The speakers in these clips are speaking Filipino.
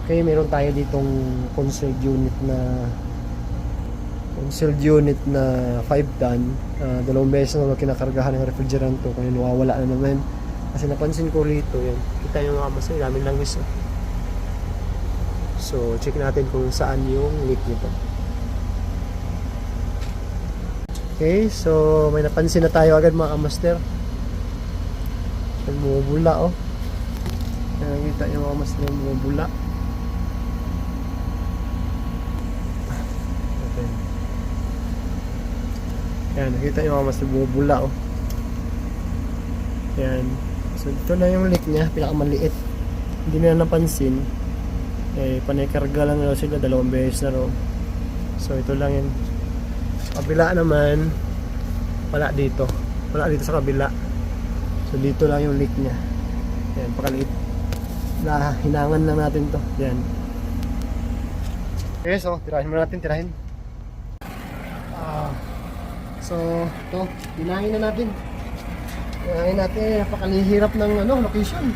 Okay, meron tayo ditong concealed unit na 5 ton. Dalawang beses na kinakargahan ng refrigerant to, kaya nawawala na naman. Kasi napansin ko rito, yan. Kita yung mga masay, daming langis. So, check natin kung saan yung leak nito. Okay, so may napansin na tayo agad mga kamaster. Bumubula oh. Nakikita yung mga kamaster yung bumubula. Okay. Yan, nakita yung mga kamaster bumubula oh. Yan. So ito na yung leak niya, pinakamaliit. Hindi na napansin. Eh, panay-karga lang na sila, 2 beses na raw. So ito lang yan. Kabila naman, wala dito sa kabila. So dito lang yung leak niya. Yan, pakaliit. Hinangan lang natin to. Yan. Okay, so tirahin muna natin. So ito, hinangin na natin. Napakalihirap ng location.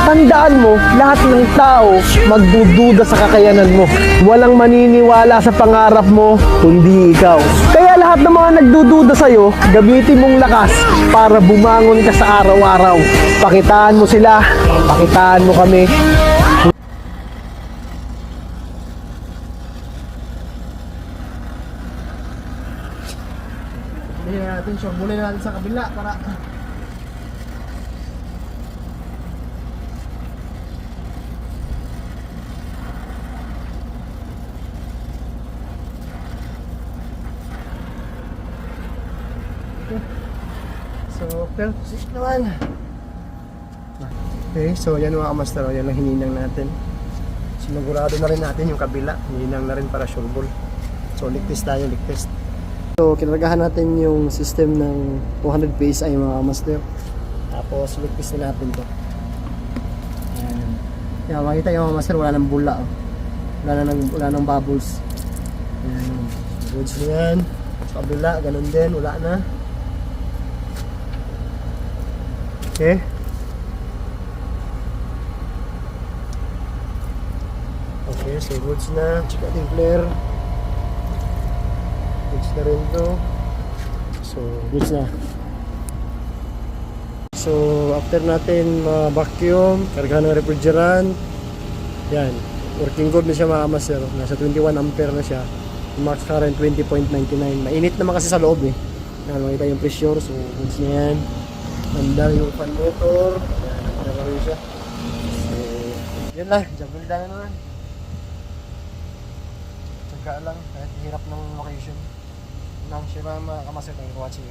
Tandaan mo, lahat ng tao magdududa sa kakayanan mo. Walang maniniwala sa pangarap mo, kundi ikaw. Kaya lahat ng mga nagdududa sa'yo, gamitin mong lakas para bumangon ka sa araw-araw. Pakitaan mo sila, pakitaan mo kami. Bulay natin sa kabila para so, pero sis naman. Okay, so yan mga kamaster, yan lang hininang natin. Sinugurado na rin natin yung kabila, hininang na rin para sure ball. So, leak test tayo, leak test. So, kinargahan natin yung system ng 200 PSI mga kamaster. Tapos, leak test na natin to. Ayan. Yan, makita yung mga kamaster, wala nang bula. Oh. Wala nang bubbles. Ayan. Goods na yan. Sa kabila, ganun din, wala na. Okay. Okay, so goods na. Check natin flare. Goods na rin to. So, goods na. So, after natin vacuum, kargahan ng refrigerant. Yan. Working good na siya mga kamaster. Nasa 21 ampere na siya. Max current 20.99. Mainit naman kasi sa loob eh. Yan, makita yung pressure. So, goods na yan. Mandang yung fan motor. Ayan, nakarawi siya. So, yun lang. Jabal na naman. Tsaga lang. Kahit hirap ng location. Nang siya mga kamaster. Thank you for watching.